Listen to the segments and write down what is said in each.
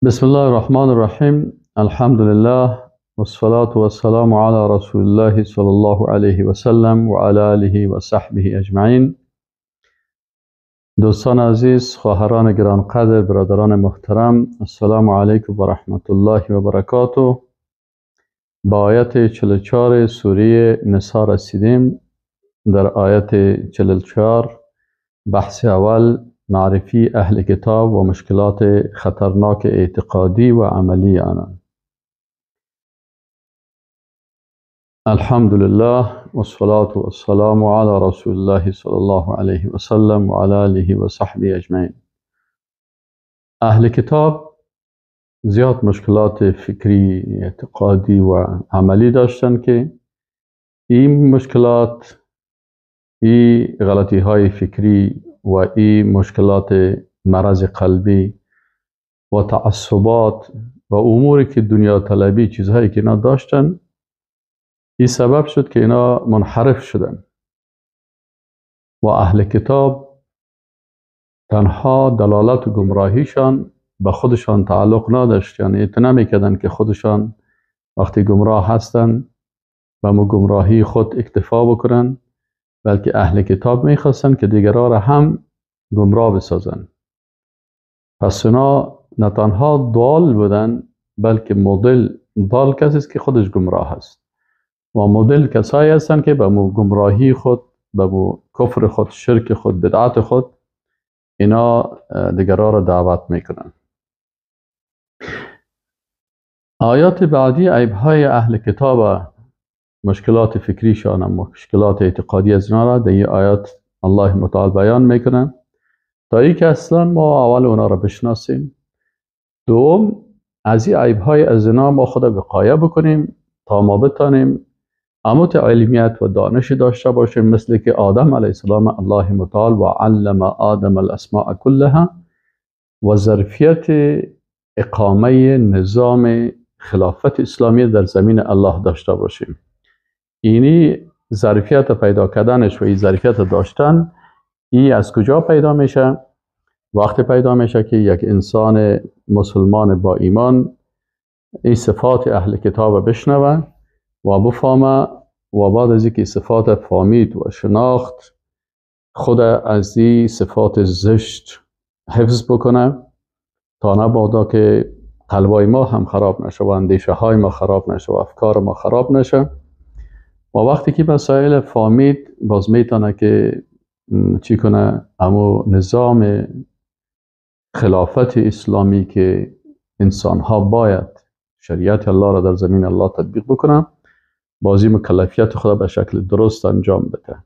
بسم الله الرحمن الرحیم. الحمد لله والصلاة والسلام على رسول الله صلی الله علیه و سلم و علی آله و صحبه اجمعین. دوستان عزیز، خواهران گرانقدر، برادران محترم، السلام علیکم و رحمت الله و برکاته. با آیت 44 سوره نساء رسیدیم. در آیت 44 بحث اول معرفی اهل کتاب و مشکلات خطرناک اعتقادی و عملی آنان. الحمد لله والصلاة والسلام على رسول الله صلی الله علیه و سلم و علی آله و صحبه اجمعین. اهل کتاب زیاد مشکلات فکری، اعتقادی و عملی داشتن که این مشکلات، این غلطی های فکری و این مشکلات مرض قلبی و تعصبات و اموری که دنیا طلبی، چیزهایی که اینا داشتن، این سبب شد که اینا منحرف شدن. و اهل کتاب تنها دلالت و گمراهیشان به خودشان تعلق نداشت، یعنی اتنا میکردن که خودشان وقتی گمراه هستن به مو گمراهی خود اکتفا بکنن، بلکه اهل کتاب میخواستن که دیگران را هم گمراه بسازن. پس اونا نه تنها ضال بودن، بلکه مضل. ضال کسی است که خودش گمراه است و مضل کسایی هستند که به مو گمراهی خود، به مو کفر خود، شرک خود، بدعت خود اینا دیگران را دعوت میکنن. آیات بعدی عیبهای اهل کتاب، مشکلات فکریشان، مشکلات اعتقادی از اینا را در این آیات الله متعال بیان میکنن تا ای که اصلا ما اول اونا را بشناسیم. دوم، از این عیبهای از اینا ما خود وقایه بکنیم تا ما بتانیم اموت علمیت و دانش داشته باشیم، مثل که آدم علیه السلام الله متعال و علم آدم الاسماء کلها و ظرفیت اقامه نظام خلافت اسلامی در زمین الله داشته باشیم. اینی ظرفیت پیدا کردنش و این ظرفیت داشتن، این از کجا پیدا میشه؟ وقتی پیدا میشه که یک انسان مسلمان با ایمان این صفات اهل کتاب بشنوه و بفهمه و بعد از اینکه صفات فهمید و شناخت، خود از این صفات زشت حفظ بکنه تا نبادا که قلبای ما هم خراب نشه و اندیشه های ما خراب نشه و افکار ما خراب نشه. و وقتی که مسائل فهمید، باز میتونه که چی کنه؟ اما نظام خلافت اسلامی که انسان ها باید شریعت الله را در زمین الله تطبیق بکنن، بازی مکلفیت خود به شکل درست انجام بده.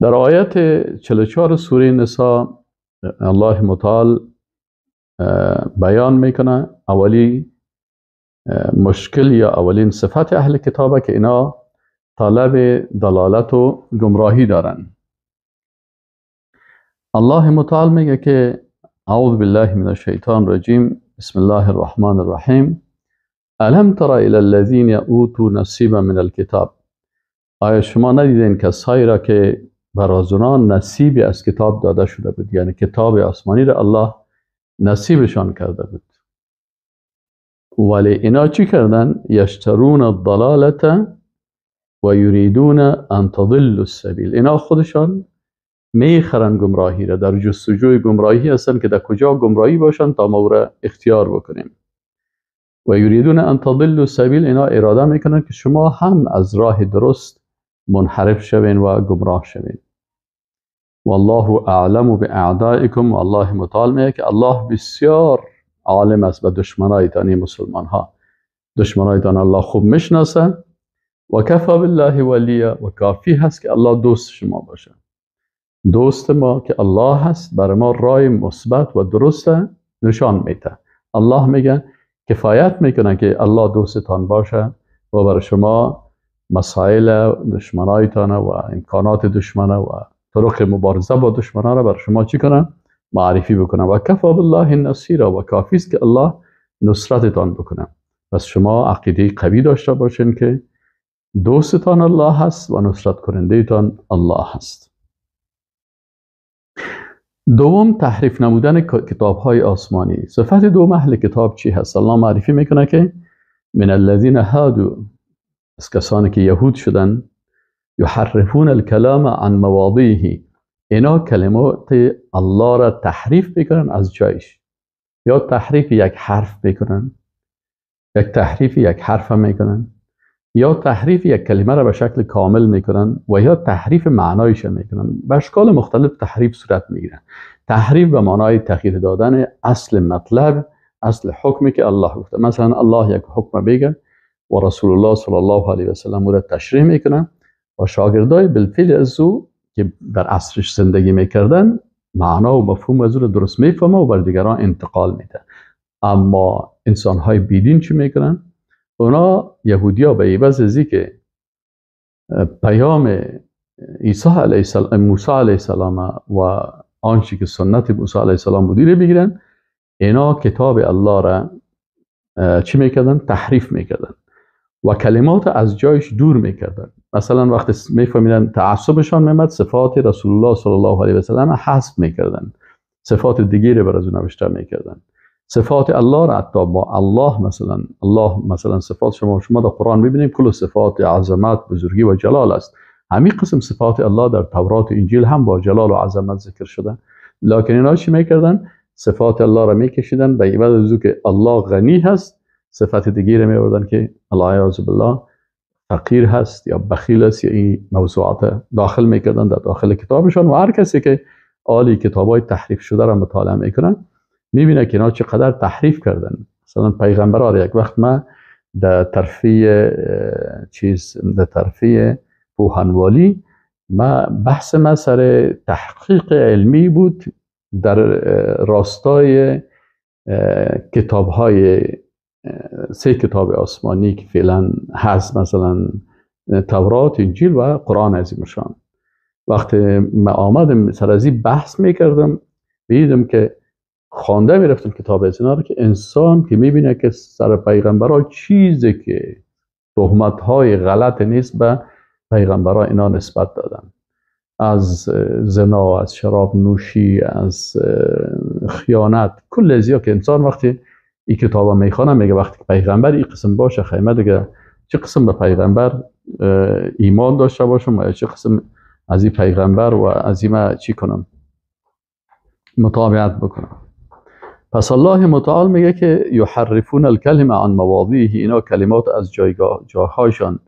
در آیت 44 سوره نساء الله متعال بیان میکنه اولی مشکل یا اولین صفت اهل کتابه که اینا طلب دلالت و گمراهی دارن. الله متعال میگه که اعوذ بالله من الشیطان الرجیم، بسم الله الرحمن الرحیم. الم تر الی الذین اوتوا نصیبا من الکتاب. آیا شما ندیدین کسایی را که برای اونان نصیبی از کتاب داده شده بود، یعنی کتاب آسمانی را الله نصیبشان کرده بود، ولی اینا چی کردن؟ یشترون الضلالت و یریدون ان تضلوا السبیل. اینا خودشان میخرن گمراهی را، در جستجوی گمراهی هستن که در کجا گمراهی باشن تا ما را اختیار بکنیم. و یریدون ان تضلوا السبیل، اینا اراده میکنن که شما هم از راه درست منحرف شوین و گمراه شوین. والله اعلم باعدائکم. و الله متعال میگه که الله بسیار عالم است به دشمنایتان، مسلمان ها. دشمنایتان الله خوب میشناسه. و کفا بالله ولیا، و کافی هست که الله دوست شما باشه. دوست ما که الله هست برای ما راه مثبت و درست نشان میده. الله میگه کفایت میکنه که الله دوستتان باشه و برای شما مسائل دشمنایتان و امکانات دشمنه و طرق مبارزه با دشمنان را برای شما چی کنه؟ معرفی بکنه. و کفا بالله النصیر، و کافی است که الله نصرتتان بکنه. پس شما عقیده قوی داشته باشین که دوستتان الله هست و نصرت کننده تان الله هست. دوم تحریف نمودن کتاب‌های آسمانی. صفت دوم اهل کتاب چی هست؟ الله معرفی میکنه که من الذین هادوا، از کسانی که یهود شدن، یحرفون الکلام عن مواضعه، اینا کلمات الله را تحریف میکنن از جایش. یا تحریف یک حرف میکنن، تحریف یک حرف میکنن، یا تحریف یک کلمه را به شکل کامل میکنن، و یا تحریف معنایش میکنن. به اشکال مختلف تحریف صورت میگیره. تحریف به معنای تغییر دادن اصل مطلب، اصل حکمی که الله گفته. مثلا الله یک حکم بگه و رسول الله صلی الله علیه و سلم او را تشریح میکنن و شاگردای بالفعل از او که در عصرش زندگی میکردن معنا و مفهوم از او را درست میفهمه و بر دیگران انتقال میده. اما انسان‌های بیدین چی میکنن؟ اونا یهودیا به عوض از که پیام عیسی علیه السلام، موسی علیه السلام و آنچه که سنت موسی علیه السلام بودی رو بگیرن، اینا کتاب الله را چی میکردن؟ تحریف میکردن و کلمات از جایش دور میکردن. مثلا وقتی میفهمیدن تعصبشان میمد، صفات رسول الله صلی الله علیه و سلم حذف میکردن، صفات دیگری بر از اون نوشته میکردن. صفات الله را حتی با الله مثلا صفات شما در قرآن ببینیم کل صفات عظمت، بزرگی و جلال است. همین قسم صفات الله در تورات و انجیل هم با جلال و عظمت ذکر شده. لکن اینا چی میکردن؟ صفات الله را میکشیدن به عوض از که الله غنی هست، صفت دیگری میوردن که الله اعوذ بالله فقیر هست یا بخیل است، یا این موضوعات داخل میکردن در داخل کتابشان. و هر کسی که آلی کتابای تحریف شده را مطالعه میکنن میبینه که اینا چقدر تحریف کردن. مثلا پیغمبران یک وقت ما در ترفیع پوهنوالی ما بحث ما سر تحقیق علمی بود در راستای کتاب‌های 3 کتاب آسمانی که فعلا هست، مثلا تورات، انجیل و قرآن عظیم شان. وقتی ما آمدم سر از این بحث میکردم دیدم که خوانده میرفتم کتاب از اینا رو که انسان که میبینه که سر پیغمبرها چیزی که تهمت‌های غلط نیست به پیغمبرها اینا نسبت دادن، از زنا، از شراب نوشی، از خیانت، کل ازیا که انسان وقتی این کتابا میخوانه میگه وقتی که پیغمبر این قسم باشه خیمه دیگه چه قسم به پیغمبر ایمان داشته باشم و چه قسم از این پیغمبر و از این چی کنم، مطابقت بکنم. پس الله متعال میگه که یحرفون الکلمه عن مواضعه، اینا کلمات از جاهایشان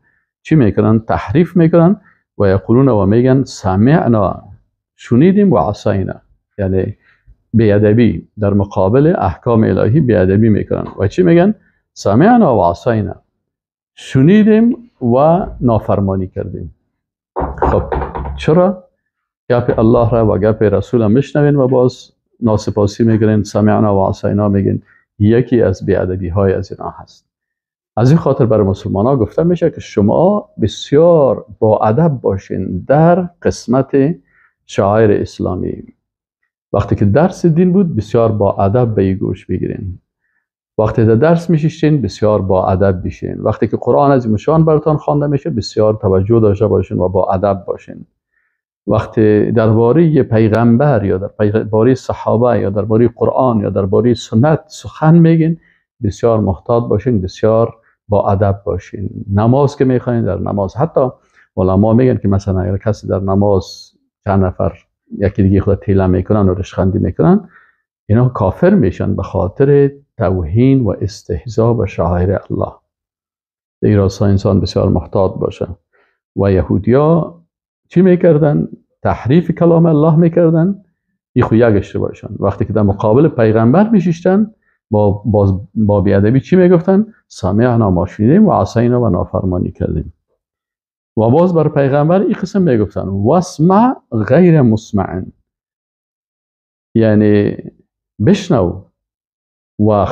چی میکنن؟ تحریف میکنن. و یقولون و میگن سمعنا، شنیدیم، و عصینا، یعنی بیادبی در مقابل احکام الهی بیادبی میکنن. و چی میگن؟ سمعنا و عصینا، شنیدیم و نافرمانی کردیم. خب چرا گپ الله را و گپ رسول هم میشنوین و باز ناسپاسی میکنین، سمعنا و عصینا میگین؟ یکی از بیادبی های از اینا هست. از این خاطر برای مسلمان ها گفته میشه که شما بسیار با ادب باشین در قسمت شعائر اسلامی. وقتی که درس دین بود بسیار با ادب به گوش بگیرین. وقتی در درس میشین بسیار با ادب بشین. وقتی که قرآن عظیم شان براتون خوانده میشه بسیار توجه داشته باشین و با ادب باشین. وقتی درباره پیغمبر یا درباره صحابه یا درباره قرآن یا درباره سنت سخن میگین بسیار محتاط باشین، بسیار با ادب باشین. نماز که میخواین در نماز، حتی علما میگن که مثلا اگر کسی در نماز چند نفر یکی دیگه خود تیله میکنن و رشخندی میکنن، اینا کافر میشن به خاطر توهین و استهزاء به شعائر الله. در راستا انسان بسیار محتاط باشه. و یهودیا چی میکردن؟ تحریف کلام الله میکردن. این خو یک اشتباهشون. وقتی که در مقابل پیغمبر میشیشتن با بیادبی چی میگفتن؟ سمعنا، ما شنیدیم، و عصینا، و نافرمانی کردیم. و باز بر پیغمبر این قسم میگفتن واسمع غیر مسمع، یعنی بشنو و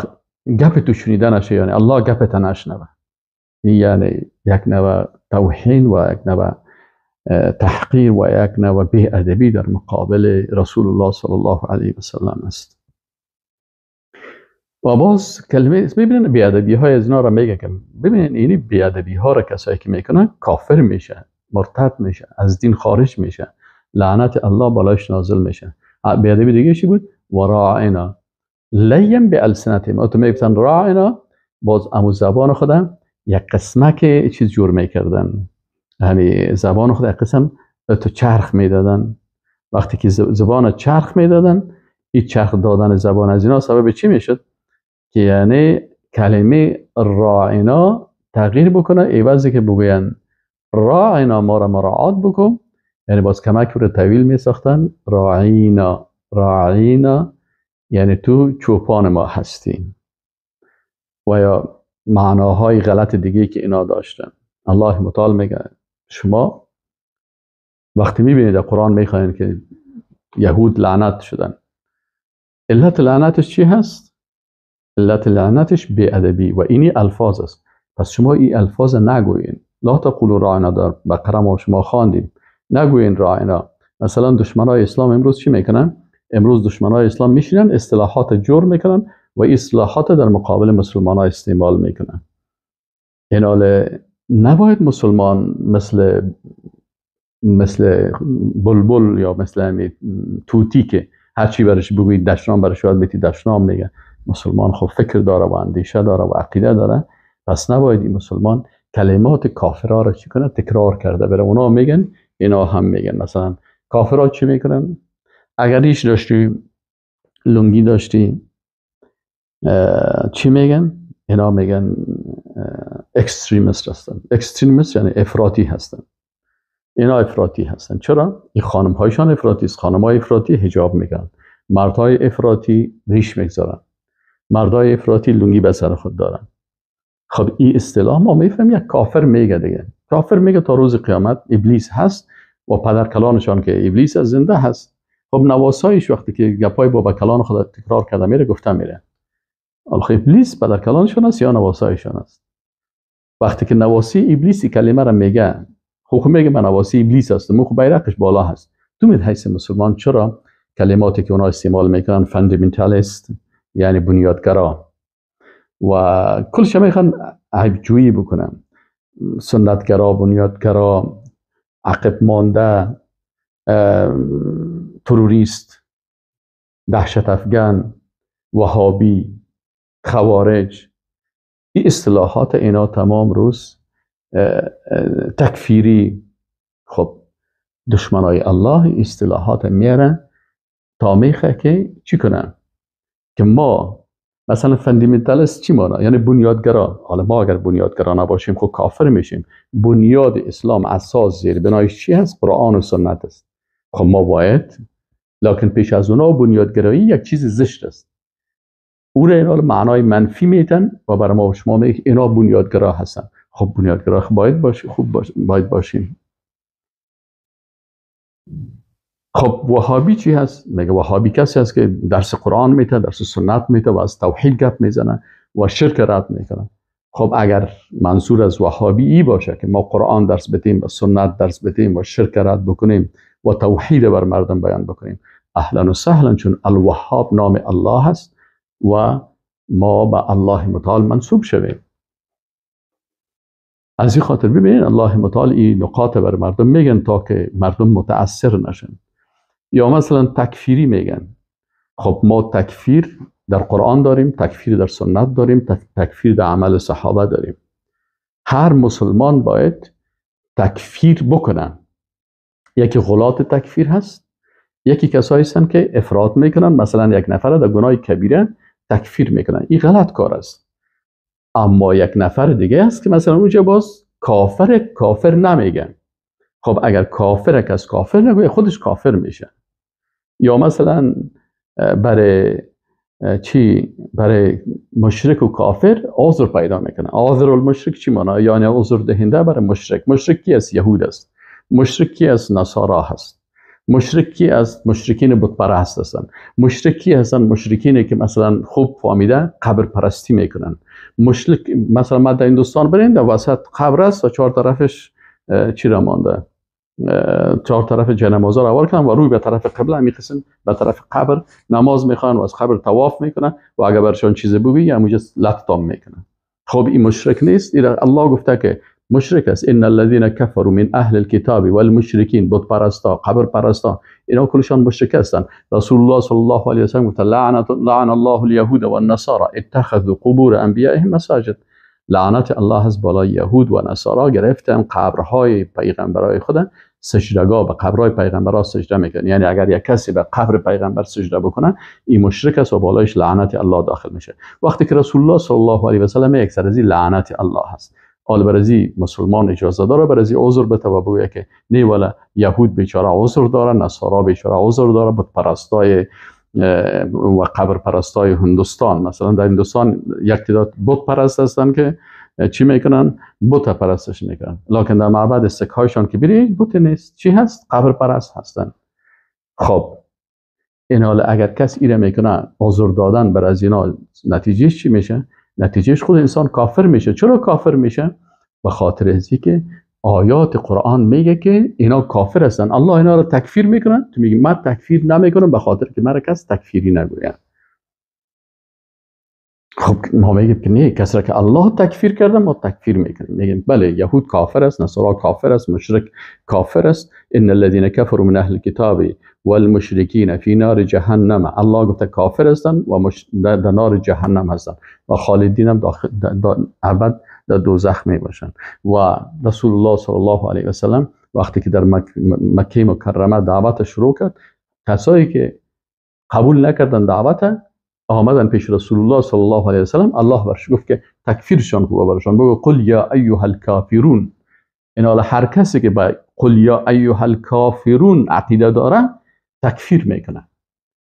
گپ تو شنیده نشه، یعنی الله گپ نشنوه. یعنی یک نوع توهین و یک نوع تحقیر و یک نوع بی‌ادبی در مقابل رسول الله صلی الله علیه و سلم است. و باز کلمه ببینن بی‌ادبی های از اینا را میگه که ببینن اینی بی‌ادبی ها را کسایی که میکنن کافر میشه، مرتد میشه، از دین خارج میشه، لعنت الله بالایش نازل میشه. بیادبی دیگه چی بود؟ و راعنا لیم به السنتهم. تو میگفتن راعنا، باز امو زبان خودم یک قسمه که چیز جور میکردن، یعنی زبان خود یک قسم تو چرخ میدادن. وقتی که زبان چرخ میدادن، این چرخ دادن زبان از اینا سبب چی میشد؟ که یعنی کلمه راعنا تغییر بکنه، ایوازی که بگوین راعنا ما را مراعات بکن، یعنی باز کمک رو طویل می ساختن راعینا. راعینا یعنی تو چوپان ما هستی. و یا معناهای غلط دیگه که اینا داشتن. الله متعال میگه شما وقتی میبینید در قرآن میخواین که یهود لعنت شدن، علت لعنتش چی هست؟ علت لعنتش بی‌ادبی و اینی الفاظ است. پس شما این الفاظ نگوین. لا تقولوا راعنا، در بقره ما شما خواندیم نگوین راعنا. مثلا دشمنای اسلام امروز چی میکنن؟ امروز دشمنای اسلام میشینن اصطلاحات جور میکنن و این اصطلاحات در مقابل مسلمان‌ها استعمال میکنن. این حاله نباید مسلمان مثل بلبل یا مثل توتی که هرچی برش بگوید دشنام برش باید بیتی دشنام میگه. مسلمان خب فکر داره و اندیشه داره و عقیده داره، پس نباید این مسلمان کلمات کافرها را چی کنه؟ تکرار کرده بره. اونا میگن اینا هم میگن. مثلا کافرها چی میکنن؟ اگر ریش داشتی، لنگی داشتی، چی میگن؟ اینا میگن اکستریمیست هستن. اکستریمیست یعنی افراطی هستن. اینا افراطی هستن. چرا؟ این خانم هایشان افراطی است. خانم های افراطی حجاب میگن، مردهای افراطی ریش میگذارن، مردهای افراطی لنگی به سر خود دارن. خب این اصطلاح ما میفهم یک کافر میگه دیگه. کافر میگه تا روز قیامت ابلیس هست و پدرکلانشان که ابلیس از زنده هست. خب نواسایش وقتی که گپای بابا کلان خود تکرار کرده میره گفته میره. خب ابلیس پدرکلانشان است یا نواسایشان است؟ وقتی که نواسی ابلیسی کلمه را میگه، خب میگه من نواسی ابلیس هستم، خب بیرقش بالا هست. تو می حیث مسلمان چرا کلماتی که اونا استعمال میکنن فاندامنتالیست یعنی بنیادگرا و کلش میخوان عیب جویی بکنن، سنتگرا، بنیادگرا، عقب مانده، تروریست، دهشت افغان، وهابی، خوارج، این اصطلاحات اینا تمام روز تکفیری. خب دشمنای الله اصطلاحات میارن تا میخواه که چی کنن؟ که ما مثلا فاندامنتالیست چی مانا؟ یعنی بنیادگرا. حالا ما اگر بنیادگرا نباشیم خب کافر میشیم. بنیاد اسلام اساس زیر بنایش چی هست؟ قرآن و سنت است. خب ما باید، لکن پیش از اونا بنیادگرایی یک چیز زشت است. او را اینا معنای منفی میتن و برای ما و شما میگه اینا بنیادگرا هستن. خب بنیادگرا باید باشیم، باید باشیم. خب وهابی چی هست؟ میگه وهابی کسی هست که درس قرآن میته، درس سنت میته و از توحید گپ میزنه و شرک رد میکنه. خب اگر منظور از وهابی ای باشه که ما قرآن درس بدیم و سنت درس بدیم و شرک رد بکنیم و توحید بر مردم بیان بکنیم، اهلا و سهلا، چون الوهاب نام الله هست و ما به الله متعال منسوب شویم. از این خاطر ببینید الله متعال این نقاط بر مردم میگن تا که مردم متاثر نشن. یا مثلا تکفیری میگن. خب ما تکفیر در قرآن داریم، تکفیر در سنت داریم، تکفیر در عمل صحابه داریم. هر مسلمان باید تکفیر بکنن. یکی غلات تکفیر هست، یکی کسایی هستن که افراط میکنن، مثلا یک نفر در گناه کبیره تکفیر میکنن، این غلط کار است. اما یک نفر دیگه هست که مثلا اونجا باز کافر نمیگن. خب اگر کافر کس کافر نگویه خودش کافر میشه. یا مثلا برای مشرک و کافر عذر پیدا میکنه. عذر المشرک چی معنی؟ یعنی عذر دهنده برای مشرک. مشرک کی است؟ یهود است. مشرک کی است؟ نصارا هست. مشرک کی است؟ مشرکین بت پرست هستن. مشرک کی هستن؟ مشرکینی که مثلا خوب فهمیده قبر پرستی میکنن. مشرک مثلا ما در هندوستان برین در وسط قبر است و چهار طرفش چی را مانده؟ چهار طرف جنازه را کنن و روی به طرف قبله میخسن، به طرف قبر نماز میخوان و از قبر طواف میکنن و اگر برشان چیز بگی همونجا لطام میکنن. خب این مشرک نیست؟ الله گفته که مشرک است. ان الذين كفروا من اهل الكتاب والمشركين، بت پرستا، قبر پرستا، اینا کلشان مشرک هستند. رسول الله صلی الله علیه و سلم گفت لعن الله اليهود والنصارى اتخذوا قبور انبیائهم مساجد. لعنت الله از بالای یهود و نصارا گرفتن قبرهای پیغمبرای خود سجدگاه، به قبرهای پیغمبرها سجده میکنن. یعنی اگر یک کسی به قبر پیغمبر سجده بکنه این مشرک است و بالایش لعنت الله داخل میشه. وقتی که رسول الله صلی الله علیه و سلم یک سرزی لعنت الله هست، حال برزی مسلمان اجازه داره برزی عذر بده و بگه که نه ولا یهود بیچاره عذر داره، نصارا بیچاره عذر داره، بت پرستای و قبر پرستای هندوستان، مثلا در هندوستان یک تعداد بت پرست هستن که چی میکنن؟ بت پرستش میکنن، لکن در معبد سکه هایشان که بری بت نیست، چی هست؟ قبر پرست هستن. خب این حال اگر کس ایره میکنه عذر دادن بر از اینا، نتیجهش چی میشه؟ نتیجهش خود انسان کافر میشه. چرا کافر میشه؟ به خاطر ازی که آیات قرآن میگه که اینا کافر هستن، الله اینا رو تکفیر میکنن. تو میگی من تکفیر نمیکنم به خاطر که من کس تکفیری نگویم. خب ما میگیم که نه، کسی را که الله تکفیر کرده ما تکفیر میکنیم. میگیم بله یهود کافر است، نصارا کافر است، مشرک کافر است. ان الذين كفروا من اهل الكتاب والمشركين في نار جهنم، الله گفته کافر هستند و در نار جهنم هستند و خالدین هم ابد در دوزخ می باشند. و رسول الله صلی الله علیه و سلم وقتی که در مکه مکرمه دعوت شروع کرد، کسایی که قبول نکردن دعوت آمدن پیش رسول الله صلی الله علیه و سلم، الله برش گفت که تکفیرشان کو برشان بگو قل یا ایها الکافرون. این حالا هر کسی که با قل یا ایها الکافرون عقیده داره تکفیر میکنه.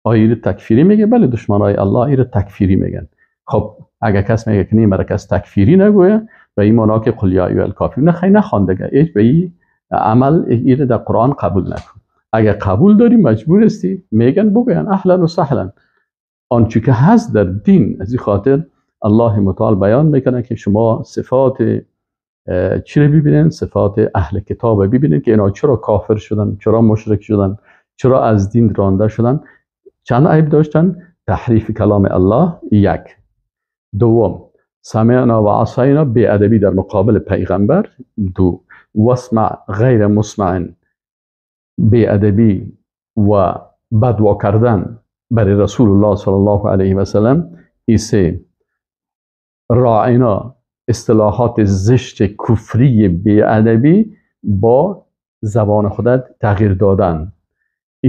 آیا این تکفیری میگه؟ بله دشمنای الله این تکفیری میگن. خب اگر کس میگه که نیم کس تکفیری نگویه و این معنا که قل یا ایها الکافرون نخی نخوانده، هیچ به این عمل این در قرآن قبول نکن. اگر قبول داری مجبور هستی میگن بگوین اهلا و سهلا. آنچه که هست در دین، از این خاطر الله متعال بیان میکنه که شما صفات چی رو ببینین؟ صفات اهل کتاب ببینین که اینا چرا کافر شدن، چرا مشرک شدن، چرا از دین رانده شدن. چند عیب داشتن؟ تحریف کلام الله، یک. دوم سمعنا و عصینا، بی‌ادبی در مقابل پیغمبر، دو. واسمع غیر مسمع، بی‌ادبی و بدوا کردن برای رسول الله صلی الله علیه و سلم، ایسه. راعینا اصطلاحات زشت کفری بی‌ادبی با زبان خودت تغییر دادن،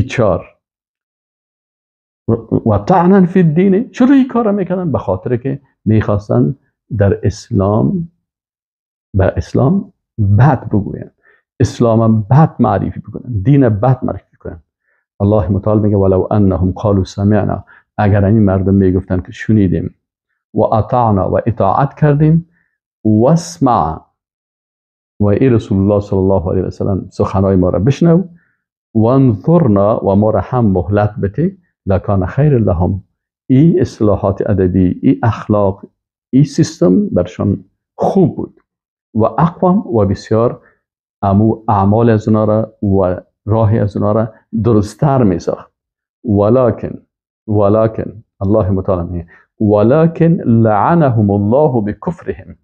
چهار. و طعنا فی الدین، چرا این کار میکنن؟ به خاطر که میخواستن در اسلام به اسلام بد بگوین، اسلام بد معرفی بکنن، دین بد معرفی کنن. الله متعال میگه ولو انهم قالوا سمعنا، اگر این مردم میگفتن که شنیدیم، و اطعنا و اطاعت کردیم، واسمع و ای رسول الله صلی الله علیه و سلم سخنای ما را بشنو، وانظرنا و ما را هم مهلت بده، لکان خیر لهم. این اصلاحات ادبی، این اخلاق، این سیستم برشان خوب بود و اقوام و بسیار اعمال از اونا را و راه از اونا را درستر می ساخت. ولکن الله متعال میگه ولکن لعنهم الله بکفرهم،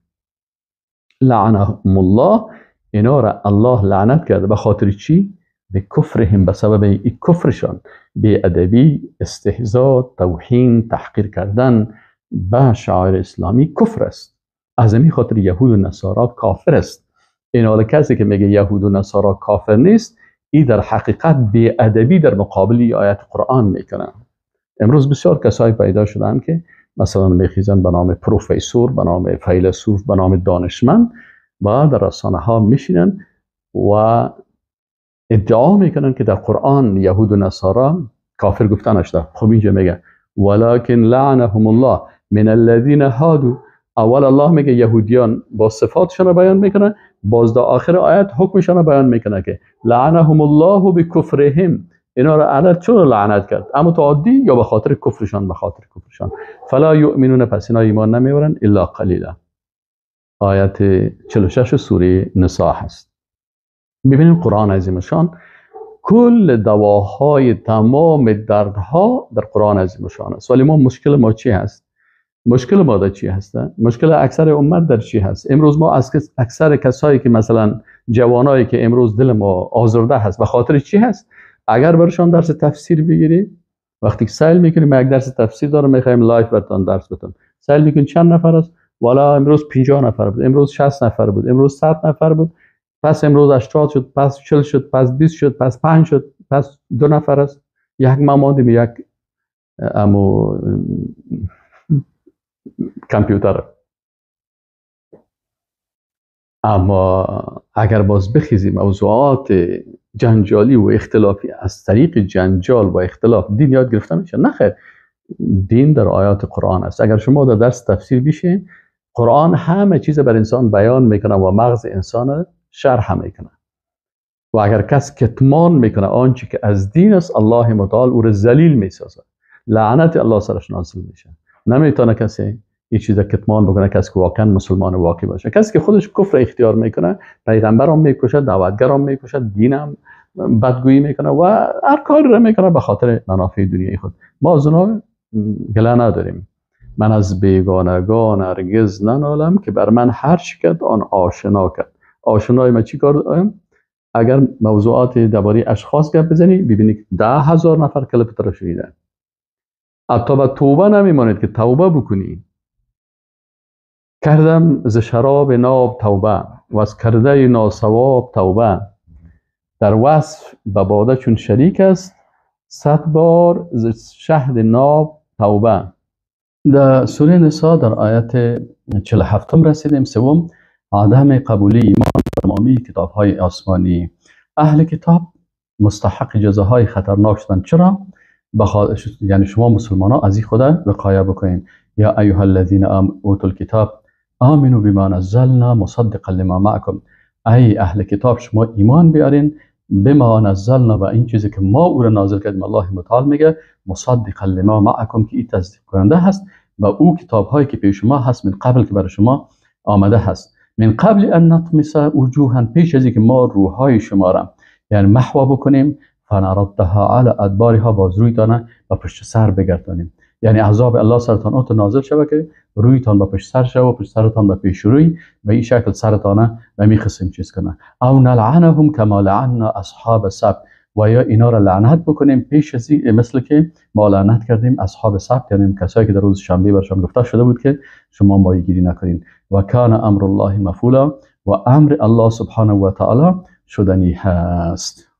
لعنهم الله، اینا را الله لعنت کرده. به خاطر چی؟ به کفرهم، به سبب این کفرشان، به ادبی، استهزاء، توهین، تحقیر کردن به شعائر اسلامی کفر است. از همین خاطر یهود و نصارا کافر است. این حال کسی که میگه یهود و نصارا کافر نیست، این در حقیقت به ادبی در مقابل آیات قرآن میکنه. امروز بسیار کسایی پیدا شدن که مثلا میخیزن به نام پروفسور، به نام فیلسوف، به نام دانشمند و در رسانه ها میشینن و ادعا میکنن که در قرآن یهود و نصارا کافر گفته نشده. خب اینجا میگه ولکن لعنهم الله من الذين هادوا. اول الله میگه یهودیان با صفاتشون رو بیان میکنن، باز در آخر آیت حکمشون رو بیان میکنه که لعنهم الله بکفرهم، اینا رو الله چرا لعنت کرد؟ اما تعدی یا به خاطر کفرشان؟ به خاطر کفرشان. فلا یؤمنون، پس اینا ایمان نمیورن الا قلیلا. آیت 46 سوره نساء هست. ببینید قرآن عظیم شان کل دواهای تمام دردها در قرآن عظیم شان است. ولی ما مشکل ما چی هست؟ مشکل ما در چی هسته؟ مشکل اکثر امت در چی هست؟ امروز ما از اکثر کسایی که مثلا جوانایی که امروز دل ما آزرده هست به خاطر چی هست؟ اگر برشان درس تفسیر بگیری، وقتی که سائل میکنیم ما یک درس تفسیر دارم میخوایم لایف براتون درس بدم، سائل میکنیم چند نفر است؟ والا امروز 50 نفر بود، امروز 60 نفر بود، امروز 100 نفر بود، پس امروز 80 شد، پس 40 شد، پس 20 شد، پس 5 شد، پس 2 نفر است. یک ما ماندیم یک امو کامپیوتر. اما اگر باز بخیزیم موضوعات جنجالی و اختلافی از طریق جنجال و اختلاف دین یاد گرفته میشه، نه خیر، دین در آیات قرآن است. اگر شما در درس تفسیر بشین، قرآن همه چیز بر انسان بیان میکنه و مغز انسان شرح میکنه. و اگر کس کتمان میکنه آنچه که از دین است، الله متعال او را ذلیل میسازه، لعنت الله سرش نازل میشه. نمیتونه کسی این چیزا کتمان بکنه، کسی که واقعا مسلمان واقعی باشه. کسی که خودش کفر اختیار میکنه، پیغمبرم میکشه، دعوتگرم میکشه، دینم بدگویی میکنه و هر کاری را میکنه به خاطر منافع دنیای خود. ما از اونها گله نداریم. من از بیگانگان هرگز ننالم که بر من هر چی کرد آن آشنا کرد. آشنای من چی کار دارم؟ اگر موضوعات درباره اشخاص گپ بزنی، ببینید 10,000 نفر کلیپ رو شنیدن. حتی به توبه نمیماند که توبه بکنی. کردم ز شراب ناب توبه و از کرده ناسواب توبه، در وصف به باده چون شریک است، 100 بار ز شهد ناب توبه. در سوره نساء در آیت 47 رسیدیم. سوم، عدم قبولی ایمان به تمامی کتاب‌های آسمانی. اهل کتاب مستحق جزاهای خطرناک شدند. چرا؟ یعنی شما مسلمان ها از این خدا وقایه بکنین. یا ایها الذین اوتوا الکتاب آمنوا بما نزلنا مصدقا لما معکم. ای اهل کتاب شما ایمان بیارین بما نزلنا، و این چیزی که ما او را نازل کردیم. الله متعال میگه مصدقا لما معکم که این تصدیق کننده هست و او کتاب هایی که پیش شما هست من قبل که برای شما آمده هست. من قبل ان نطمس وجوها، پیش از اینکه ما روحهای شما را یعنی محو بکنیم، فنردها علی ادبارها، باز رویتان و پشت سر بگردانیم. یعنی عذاب الله سرتان اوت نازل شود که رویتان با پشت سر شود و پشت سرتان به پیش روی و این شکل سرتان و می قسم چیز کنه. او نلعنهم کما لعنا اصحاب السبت، و یا اینا را لعنت بکنیم پیش از مثل که ما لعنت کردیم اصحاب سبت، یعنی کسایی که در روز شنبه برشان گفته شده بود که شما ماهیگیری نکنین. و کان امر الله مفعولا، و امر الله سبحانه و تعالی شدنی هست.